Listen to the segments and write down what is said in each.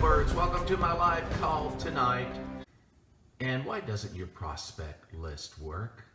Jailbirds, welcome to my live call tonight. And why doesn't your prospect list work?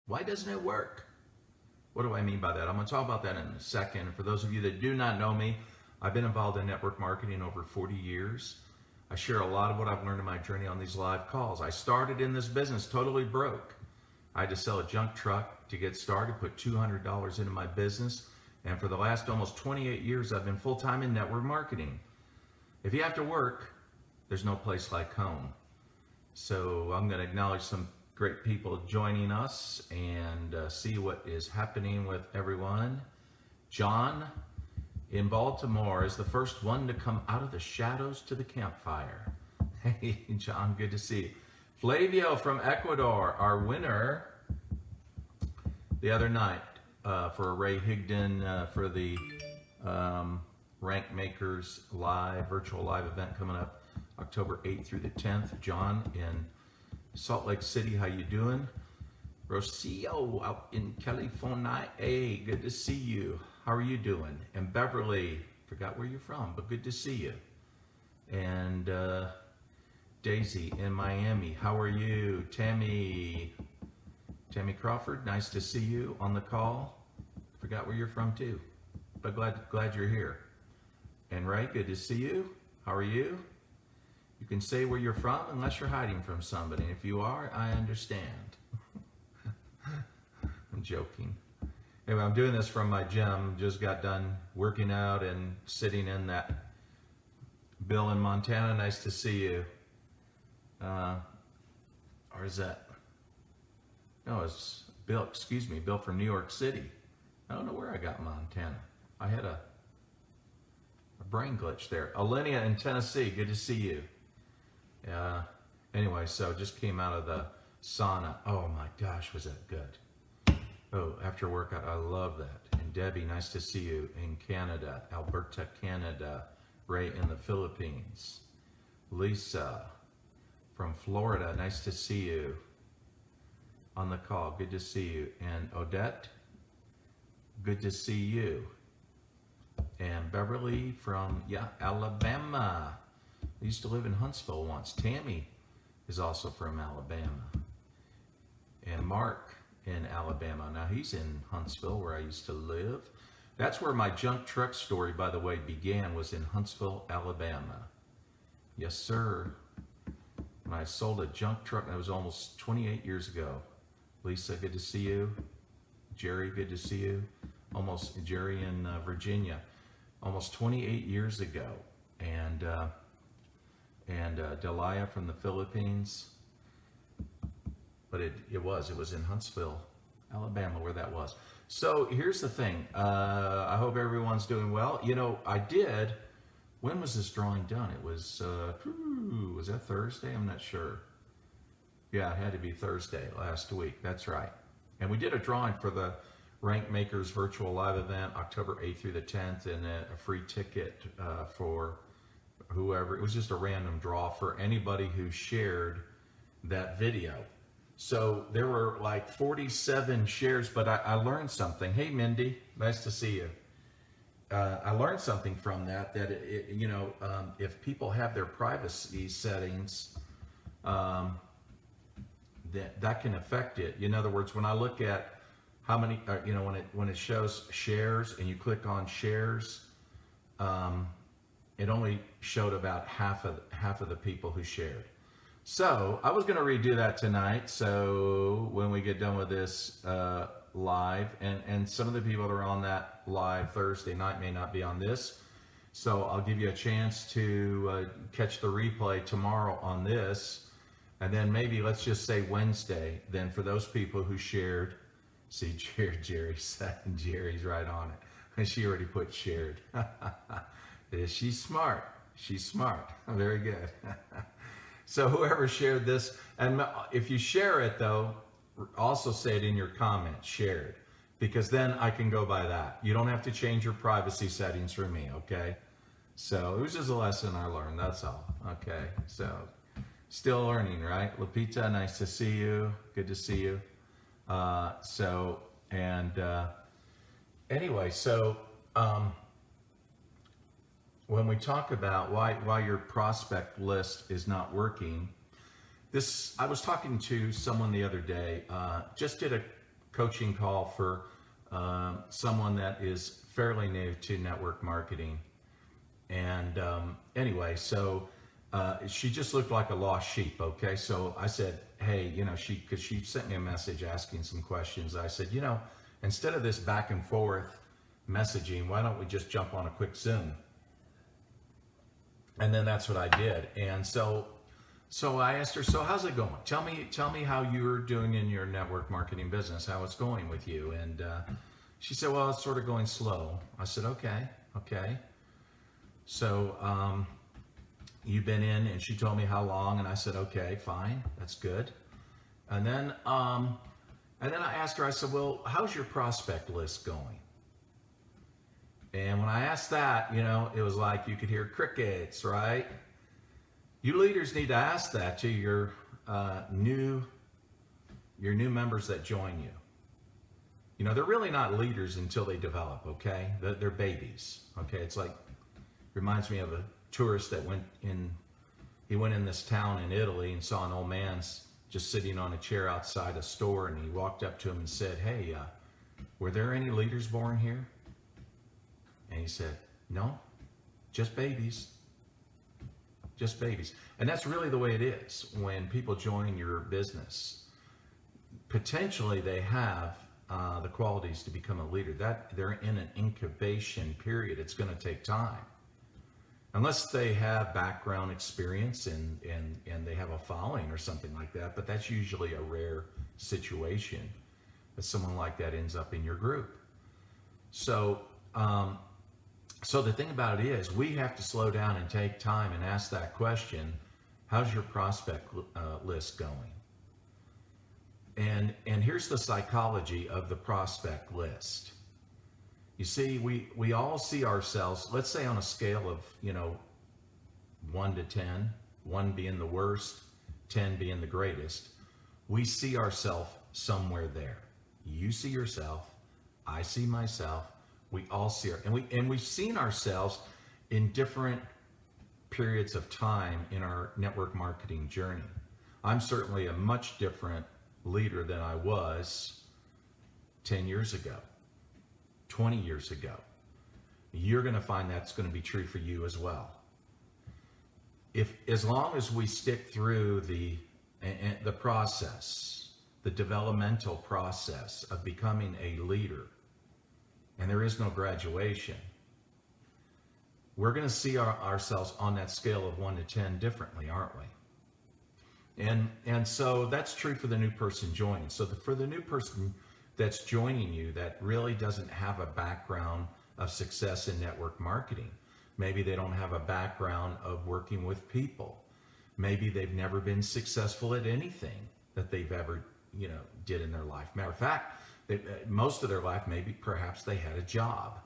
Why doesn't it work? What do I mean by that? I'm going to talk about that in a second. For those of you that do not know me, I've been involved in network marketing over 40 years. I share a lot of what I've learned in my journey on these live calls. I started in this business totally broke. I had to sell a junk truck to get started, put $200 into my business, and for the last almost 28 years, I've been full-time in network marketing. If you have to work, there's no place like home. So I'm going to acknowledge some great people joining us and see what is happening with everyone. John in Baltimore is the first one to come out of the shadows to the campfire. Hey, John, good to see you. Flavio from Ecuador, our winner the other night for Ray Higdon for the Rank Makers Live, virtual live event coming up October 8th through the 10th. John in Salt Lake City, how you doing? Rocio out in California, hey, good to see you. How are you doing? And Beverly, forgot where you're from, but good to see you. And Daisy in Miami, how are you? Tammy Crawford, nice to see you on the call. Forgot where you're from too, but glad you're here. And Ray, good to see you. How are you? You can say where you're from unless you're hiding from somebody. If you are, I understand. I'm joking. Anyway, I'm doing this from my gym. Just got done working out and sitting in that. Bill in Montana, nice to see you. Or is that? No, it's Bill, excuse me, Bill from New York City. I don't know where I got Montana. I had a brain glitch there. Alenia in Tennessee, good to see you. Anyway, so just came out of the sauna. Oh my gosh, was that good. Oh, after workout, I love that. And Debbie, nice to see you in Canada, Alberta, Canada. Ray in the Philippines. Lisa from Florida, nice to see you on the call. Good to see you. And Odette, good to see you. And Beverly from, Alabama. I used to live in Huntsville once. Tammy is also from Alabama. And Mark in Alabama. Now he's in Huntsville where I used to live. That's where my junk truck story, by the way, began, was in Huntsville, Alabama. Yes, sir. When I sold a junk truck, that was almost 28 years ago. Lisa, good to see you. Jerry, good to see you. Jerry in Virginia. Almost 28 years ago. And Delia from the Philippines. But it was in Huntsville, Alabama, where that was. So here's the thing. I hope everyone's doing well. You know, when was this drawing done? It was that Thursday? I'm not sure. Yeah, it had to be Thursday last week. That's right. And we did a drawing for the Rank Makers virtual live event, October 8th through the 10th, and a free ticket for whoever. It was just a random draw for anybody who shared that video. So there were like 47 shares, but I learned something. Hey, Mindy, nice to see you. I learned something from that, if people have their privacy settings, um, that can affect it. In other words, when I look at how many, when it shows shares and you click on shares, it only showed about half of the people who shared. So I was going to redo that tonight. So when we get done with this live, and some of the people that are on that live Thursday night may not be on this, so I'll give you a chance to catch the replay tomorrow on this, and then maybe let's just say Wednesday. Then for those people who shared, see Jerry's right on it, and she already put shared. She's smart. She's smart. Very good. So whoever shared this, and if you share it though, also say it in your comments, shared, because then I can go by that. You don't have to change your privacy settings for me, okay? So it was just a lesson I learned, that's all, okay? So still learning, right? Lupita, nice to see you. Good to see you. Anyway, when we talk about why your prospect list is not working, I was talking to someone the other day, just did a coaching call for someone that is fairly new to network marketing. And she just looked like a lost sheep, okay? So I said, hey, because she sent me a message asking some questions. I said, instead of this back and forth messaging, why don't we just jump on a quick Zoom? And then that's what I did. And so I asked her, so how's it going? Tell me how you're doing in your network marketing business, how it's going with you. And she said, well, it's sort of going slow. I said, okay. So you've been in, and she told me how long, and I said, okay, fine, that's good. And then I asked her, I said, well, how's your prospect list going? And when I asked that, it was like you could hear crickets, right? You leaders need to ask that to your new members that join you. They're really not leaders until they develop, okay? They're babies, okay? It's like, reminds me of a tourist that went in this town in Italy and saw an old man just sitting on a chair outside a store, and he walked up to him and said, hey, were there any leaders born here? And he said, no, just babies. Just babies. And that's really the way it is when people join your business. Potentially they have the qualities to become a leader. That they're in an incubation period. It's going to take time. Unless they have background experience and they have a following or something like that, but that's usually a rare situation that someone like that ends up in your group. So the thing about it is, we have to slow down and take time and ask that question, how's your prospect list going? And here's the psychology of the prospect list. You see, we all see ourselves, let's say on a scale of, 1 to 10, 1 being the worst, 10 being the greatest, we see ourselves somewhere there. You see yourself, I see myself, we all see we've seen ourselves in different periods of time in our network marketing journey. I'm certainly a much different leader than I was 10 years ago, 20 years ago. You're going to find that's going to be true for you as well. As long as we stick through the process, the developmental process of becoming a leader, and there is no graduation, we're going to see ourselves on that scale of 1 to 10 differently, aren't we? And so that's true for the new person joining. So for the new person that's joining you that really doesn't have a background of success in network marketing, maybe they don't have a background of working with people, maybe they've never been successful at anything that they've ever did in their life. Matter of fact, most of their life, perhaps they had a job.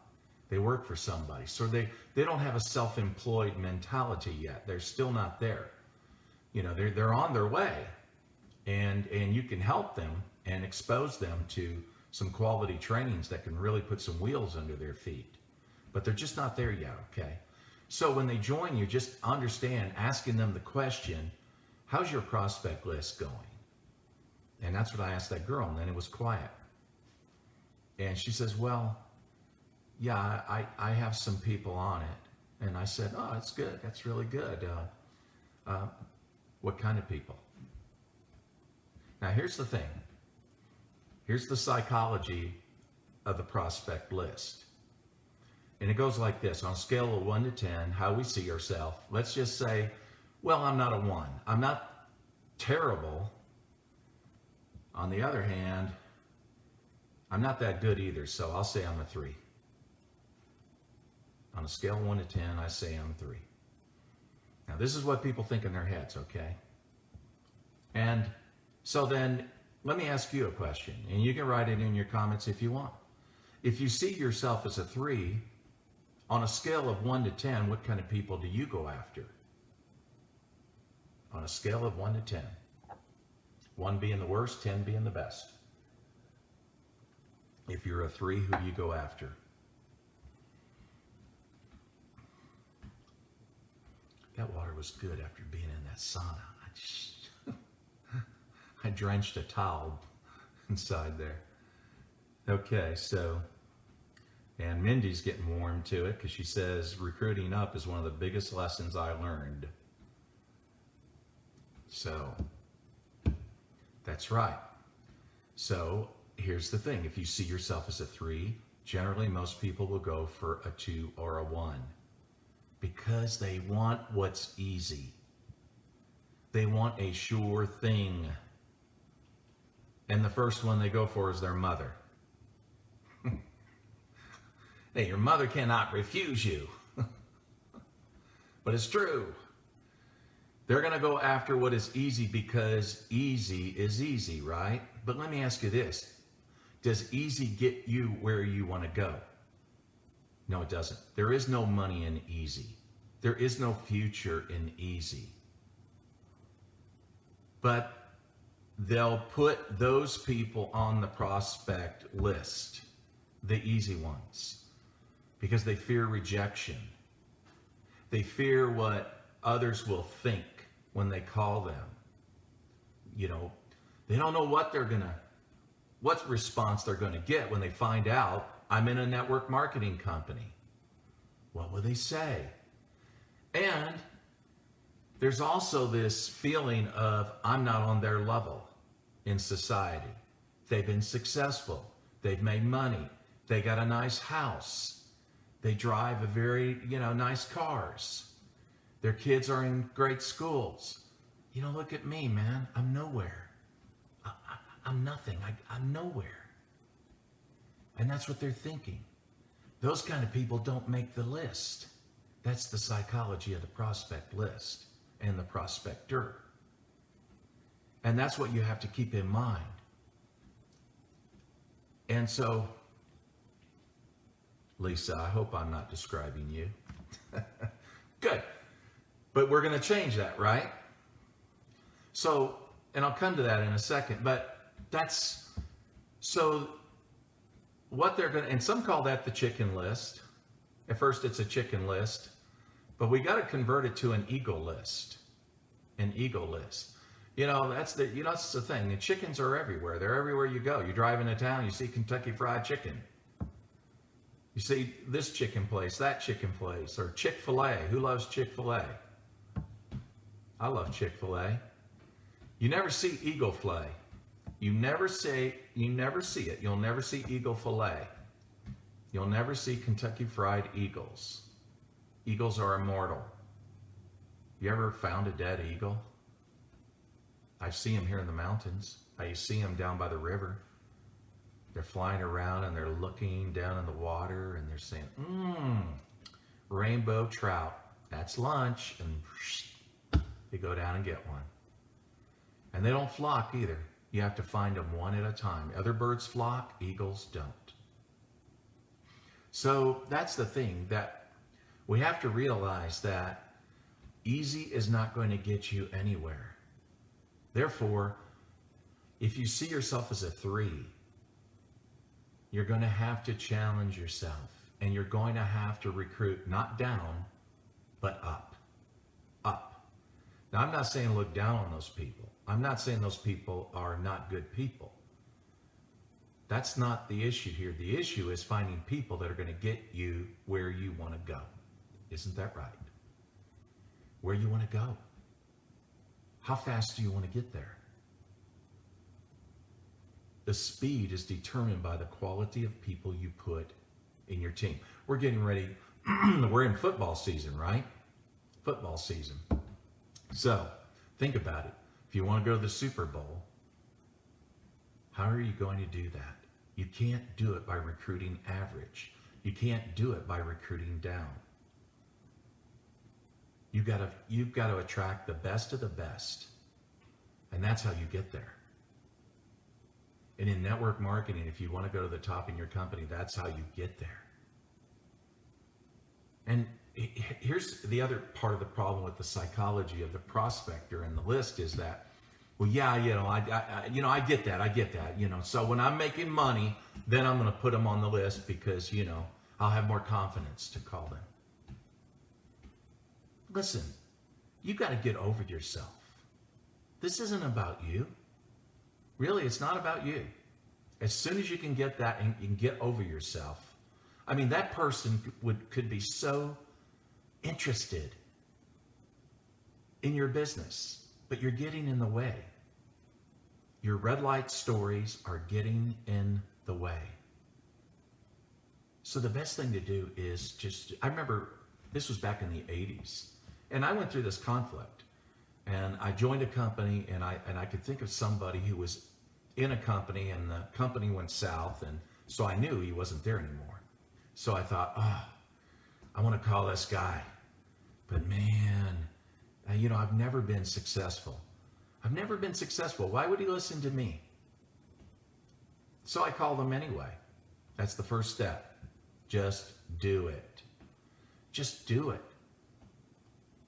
They work for somebody. So they don't have a self-employed mentality yet. They're still not there. They're on their way. and you can help them and expose them to some quality trainings that can really put some wheels under their feet. But they're just not there yet, okay? So when they join you, just understand asking them the question, how's your prospect list going? And that's what I asked that girl, and then it was quiet. And she says, well, yeah, I have some people on it. And I said, oh, that's good. That's really good. What kind of people? Now, here's the thing. Here's the psychology of the prospect list. And it goes like this. On a scale of 1 to 10, how we see ourselves. Let's just say, well, I'm not a 1. I'm not terrible. On the other hand, I'm not that good either, so I'll say I'm a 3. On a scale of 1 to 10, I say I'm 3. Now, this is what people think in their heads, okay? And so then, let me ask you a question, and you can write it in your comments if you want. If you see yourself as a 3, on a scale of 1 to 10, what kind of people do you go after? On a scale of 1 to 10. 1 being the worst, 10 being the best. If you're a 3, who do you go after? That water was good after being in that sauna. I drenched a towel inside there. Okay, so, and Mindy's getting warm to it because she says recruiting up is one of the biggest lessons I learned. So, that's right. So, here's the thing. If you see yourself as a 3, generally most people will go for a 2 or a 1 because they want what's easy. They want a sure thing. And the first one they go for is their mother. Hey, your mother cannot refuse you. But it's true. They're going to go after what is easy because easy is easy, right? But let me ask you this. Does easy get you where you want to go? No, it doesn't. There is no money in easy. There is no future in easy. But they'll put those people on the prospect list, the easy ones, because they fear rejection. They fear what others will think when they call them. You know, they don't know what response they're going to get when they find out I'm in a network marketing company. What will they say? And there's also this feeling of I'm not on their level in society. They've been successful. They've made money. They got a nice house. They drive a very, nice cars. Their kids are in great schools. Look at me, man. I'm nowhere. I'm nothing. I'm nowhere. And that's what they're thinking. Those kind of people don't make the list. That's the psychology of the prospect list and the prospector. And that's what you have to keep in mind. And so, Lisa, I hope I'm not describing you. Good. But we're going to change that, right? So, and I'll come to that in a second, but so what they're going to, and some call that the chicken list. At first it's a chicken list, but we got to convert it to an eagle list. An eagle list. That's the thing. The chickens are everywhere. They're everywhere you go. You drive into town, you see Kentucky Fried Chicken. You see this chicken place, that chicken place, or Chick-fil-A. Who loves Chick-fil-A? I love Chick-fil-A. You never see eagle fillet. You never see it. You'll never see eagle fillet. You'll never see Kentucky Fried Eagles. Eagles are immortal. You ever found a dead eagle? I see them here in the mountains. I see them down by the river. They're flying around and they're looking down in the water and they're saying, rainbow trout. That's lunch. And they go down and get one. And they don't flock either. You have to find them one at a time. Other birds flock, eagles don't. So that's the thing, that we have to realize that easy is not going to get you anywhere. Therefore, If you see yourself as a 3, you're going to have to challenge yourself, and you're going to have to recruit not down, but up. Up. Now, I'm not saying look down on those people. I'm not saying those people are not good people. That's not the issue here. The issue is finding people that are going to get you where you want to go. Isn't that right? Where you want to go. How fast do you want to get there? The speed is determined by the quality of people you put in your team. We're getting ready. We're in football season, right? Football season. So think about it. If you want to go to the Super Bowl, how are you going to do that? You can't do it by recruiting average. You can't do it by recruiting down. You've got to attract the best of the best. And that's how you get there. And in network marketing, if you want to go to the top in your company, that's how you get there. And here's the other part of the problem with the psychology of the prospector and the list is that, well, yeah, I get that. So when I'm making money, then I'm going to put them on the list because, I'll have more confidence to call them. Listen, you got to get over yourself. This isn't about you. Really, it's not about you. As soon as you can get that and you can get over yourself, I mean, that person could be so interested in your business, but you're getting in the way. Your red light stories are getting in the way. So the best thing to do is I remember this was back in the 80s, and I went through this conflict, and I joined a company, and I could think of somebody who was in a company, and the company went south, and so I knew he wasn't there anymore. So I thought, I want to call this guy, but man, I've never been successful. Why would he listen to me? So I called him anyway. That's the first step. Just do it. Just do it.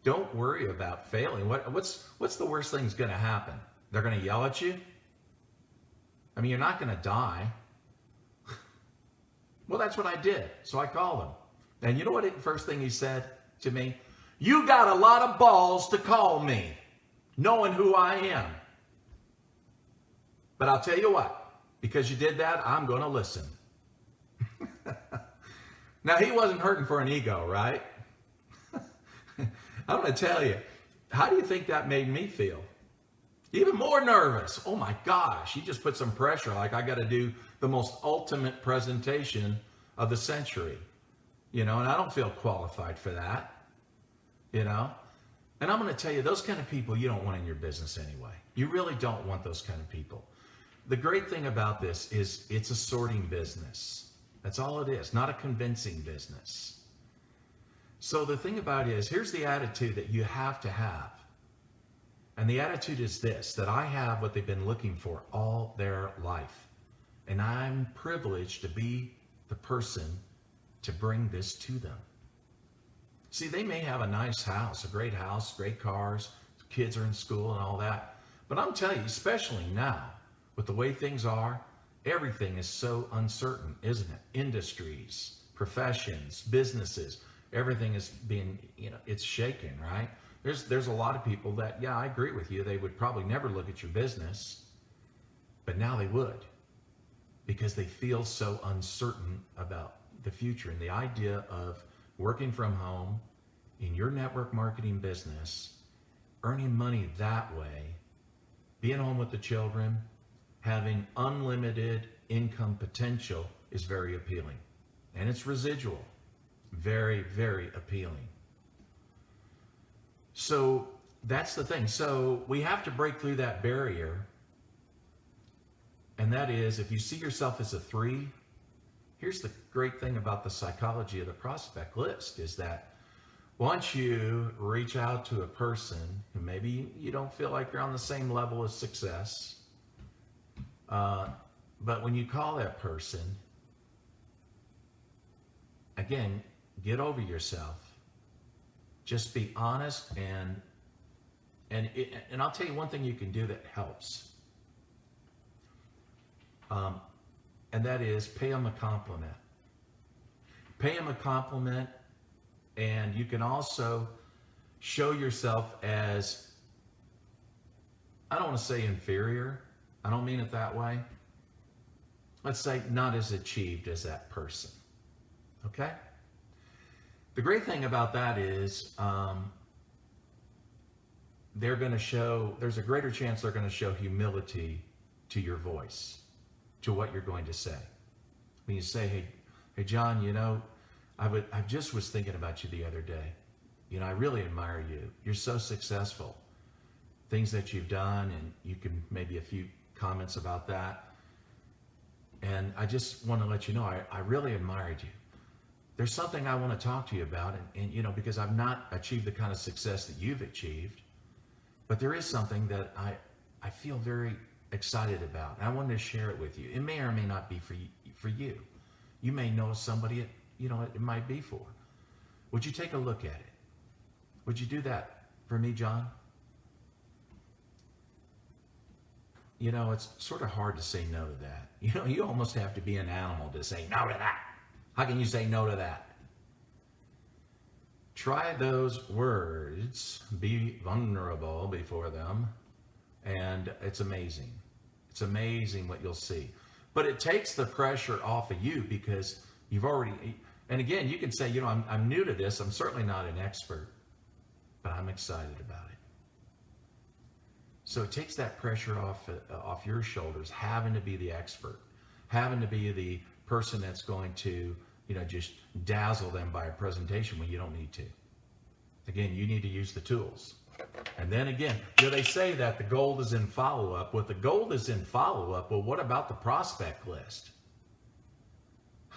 Don't worry about failing. What's the worst thing that's going to happen? They're going to yell at you? I mean, you're not going to die. Well, that's what I did. So I called him. And you know what the first thing he said to me? You got a lot of balls to call me, knowing who I am. But I'll tell you what, because you did that, I'm going to listen. Now, he wasn't hurting for an ego, right? I'm going to tell you, how do you think that made me feel? Even more nervous. Oh my gosh, he just put some pressure, like I got to do the most ultimate presentation of the century, and I don't feel qualified for that, And I'm going to tell you, those kind of people you don't want in your business anyway. You really don't want those kind of people. The great thing about this is it's a sorting business. That's all it is, not a convincing business. So the thing about it is, here's the attitude that you have to have. And the attitude is this, that I have what they've been looking for all their life. And I'm privileged to be the person to bring this to them. See, they may have a nice house, great cars, kids are in school and all that. But I'm telling you, especially now, with the way things are, everything is so uncertain, isn't it? Industries, professions, businesses, everything is being, it's shaking, right? There's a lot of people that, yeah, I agree with you. They would probably never look at your business, but now they would, because they feel so uncertain about the future. And the idea of working from home in your network marketing business, earning money that way, being home with the children, having unlimited income potential is very appealing. And it's residual. Very, very appealing. So that's the thing. So we have to break through that barrier. And that is, if you see yourself as a 3, here's the great thing about the psychology of the prospect list is that once you reach out to a person who maybe you don't feel like you're on the same level of success, but when you call that person, again, get over yourself. Just be honest, and I'll tell you one thing you can do that helps. and that is pay them a compliment. Pay them a compliment, and you can also show yourself as, I don't want to say inferior. I don't mean it that way. Let's say not as achieved as that person. Okay? The great thing about that is they're going to show, there's a greater chance they're going to show humility to your voice, to what you're going to say. When you say, hey John, you know, I just was thinking about you the other day. You know, I really admire you. You're so successful. Things that you've done, and you can maybe a few comments about that. And I just want to let you know, I really admired you. There's something I want to talk to you about, and you know, because I've not achieved the kind of success that you've achieved, but there is something that I feel very excited about. And I wanted to share it with you. It may or may not be for you. You may know somebody it might be for. Would you take a look at it? Would you do that for me, John? You know, it's sort of hard to say no to that. You know, you almost have to be an animal to say no to that. How can you say no to that? Try those words, be vulnerable before them, and it's amazing. It's amazing what you'll see. But it takes the pressure off of you because you've already, and again, you can say, you know, I'm new to this. I'm certainly not an expert, but I'm excited about it. So it takes that pressure off your shoulders, having to be the expert, having to be the person that's going to, you know, just dazzle them by a presentation when you don't need to. Again, you need to use the tools. And then again, you know, they say that the gold is in follow-up. Well, the gold is in follow-up. Well, what about the prospect list?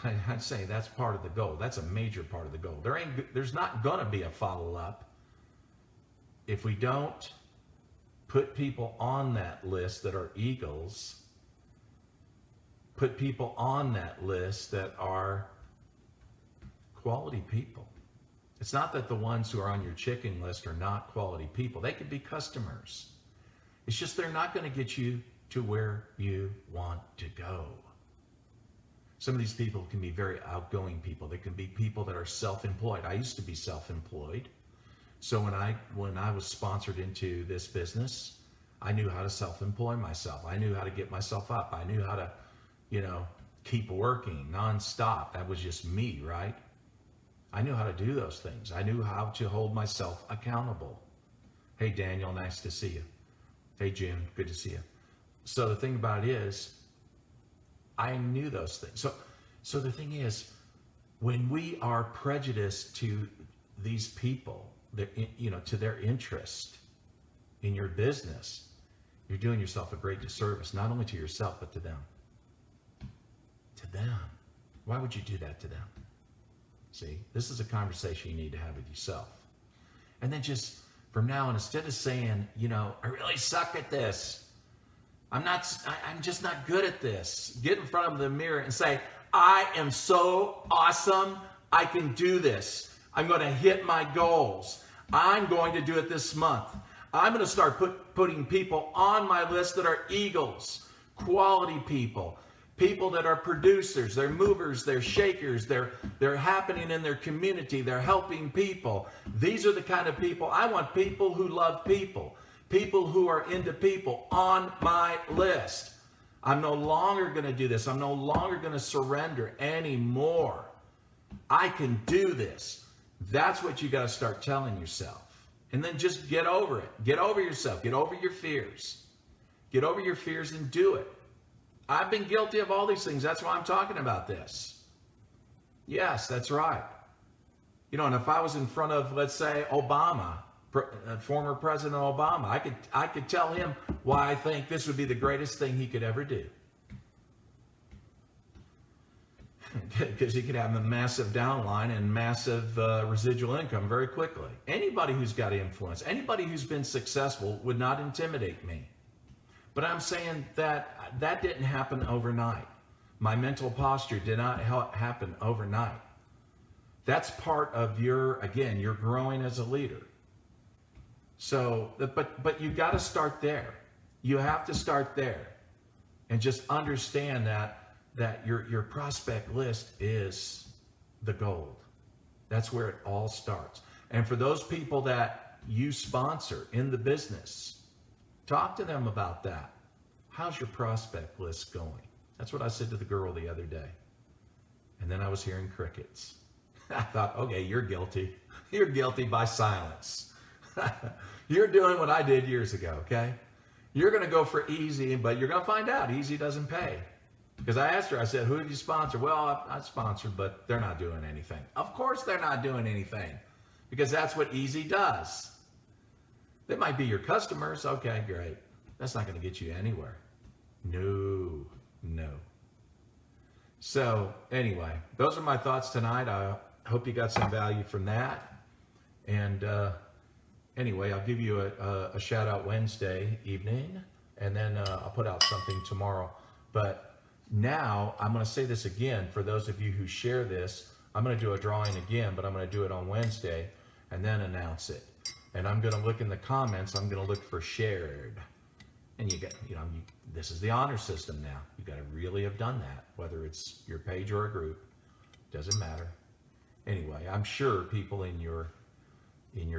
I'd say that's part of the gold. That's a major part of the gold. There's not going to be a follow-up if we don't put people on that list that are eagles, put people on that list that are quality people. It's not that the ones who are on your chicken list are not quality people. They could be customers. It's just they're not going to get you to where you want to go. Some of these people can be very outgoing people. They can be people that are self-employed. I used to be self-employed. So when I was sponsored into this business, I knew how to self-employ myself. I knew how to get myself up. I knew how to, you know, keep working nonstop. That was just me, right? I knew how to do those things. I knew how to hold myself accountable. Hey, Daniel, nice to see you. Hey, Jim, good to see you. So the thing about it is, I knew those things. So the thing is, when we are prejudiced to these people, you know, to their interest in your business, you're doing yourself a great disservice, not only to yourself, but to them. To them. Why would you do that to them? See, this is a conversation you need to have with yourself. And then just from now on, instead of saying, you know, I really suck at this, I'm just not good at this, get in front of the mirror and say, I am so awesome, I can do this. I'm going to hit my goals. I'm going to do it this month. I'm going to start putting people on my list that are eagles, quality people, people that are producers, they're movers, they're shakers, they're happening in their community, they're helping people. These are the kind of people, I want people who love people, people who are into people on my list. I'm no longer going to do this. I'm no longer going to surrender anymore. I can do this. That's what you got to start telling yourself. And then just get over it. Get over yourself. Get over your fears. Get over your fears and do it. I've been guilty of all these things. That's why I'm talking about this. Yes, that's right. You know, and if I was in front of, let's say, Obama, former President Obama, I could tell him why I think this would be the greatest thing he could ever do. Because he could have a massive downline and massive residual income very quickly. Anybody who's got influence, anybody who's been successful would not intimidate me. But I'm saying that didn't happen overnight. My mental posture did not happen overnight. That's part of you're growing as a leader. So, but you got to start there. You have to start there. And just understand that your prospect list is the gold. That's where it all starts. And for those people that you sponsor in the business, talk to them about that. How's your prospect list going? That's what I said to the girl the other day. And then I was hearing crickets. I thought, okay, you're guilty. You're guilty by silence. You're doing what I did years ago, okay? You're going to go for easy, but you're going to find out easy doesn't pay. Because I asked her, I said, who did you sponsor? Well, I sponsored, but they're not doing anything. Of course they're not doing anything, because that's what easy does. They might be your customers. Okay, great. That's not going to get you anywhere. No. So anyway, those are my thoughts tonight. I hope you got some value from that. And anyway, I'll give you a shout out Wednesday evening, and then I'll put out something tomorrow. But now I'm going to say this again for those of you who share this. I'm going to do a drawing again, but I'm going to do it on Wednesday and then announce it. And I'm going to look in the comments. I'm going to look for shared. And you get, this is the honor system now. You've got to really have done that, whether it's your page or a group. Doesn't matter. Anyway, I'm sure people in your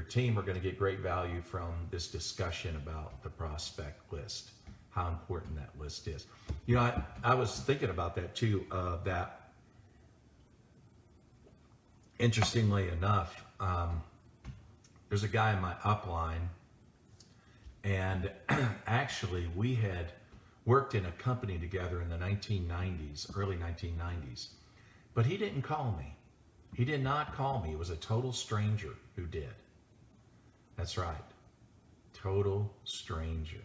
team are going to get great value from this discussion about the prospect list, how important that list is. I was thinking about that too, that interestingly enough, there's a guy in my upline, and actually we had worked in a company together in the 1990s, early 1990s, but he didn't call me. He did not call me. It was a total stranger who did. That's right. Total stranger.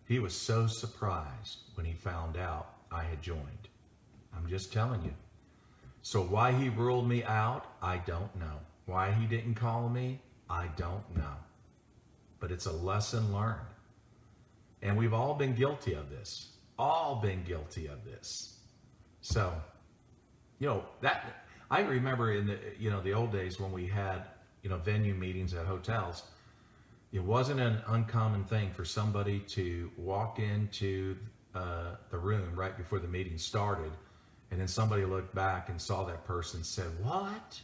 He was so surprised when he found out I had joined. I'm just telling you. So why he ruled me out, I don't know. Why he didn't call me, I don't know. But it's a lesson learned. And we've all been guilty of this. All been guilty of this. So, that I remember in the old days when we had, venue meetings at hotels. It wasn't an uncommon thing for somebody to walk into the room right before the meeting started, and then somebody looked back and saw that person and said, "What?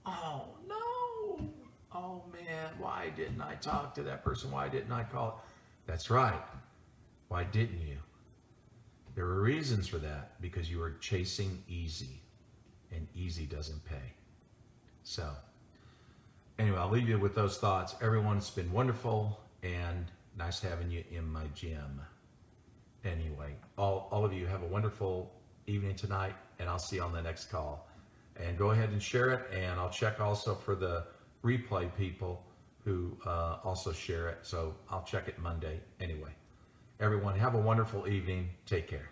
Oh, no. Oh, man, why didn't I talk to that person? Why didn't I call?" That's right. Why didn't you? There were reasons for that, because you were chasing easy, and easy doesn't pay. So, anyway, I'll leave you with those thoughts. Everyone, it's been wonderful and nice having you in my gym. Anyway, all of you have a wonderful evening tonight, and I'll see you on the next call. And go ahead and share it, and I'll check also for the replay people who also share it. So I'll check it Monday. Anyway, everyone, have a wonderful evening. Take care.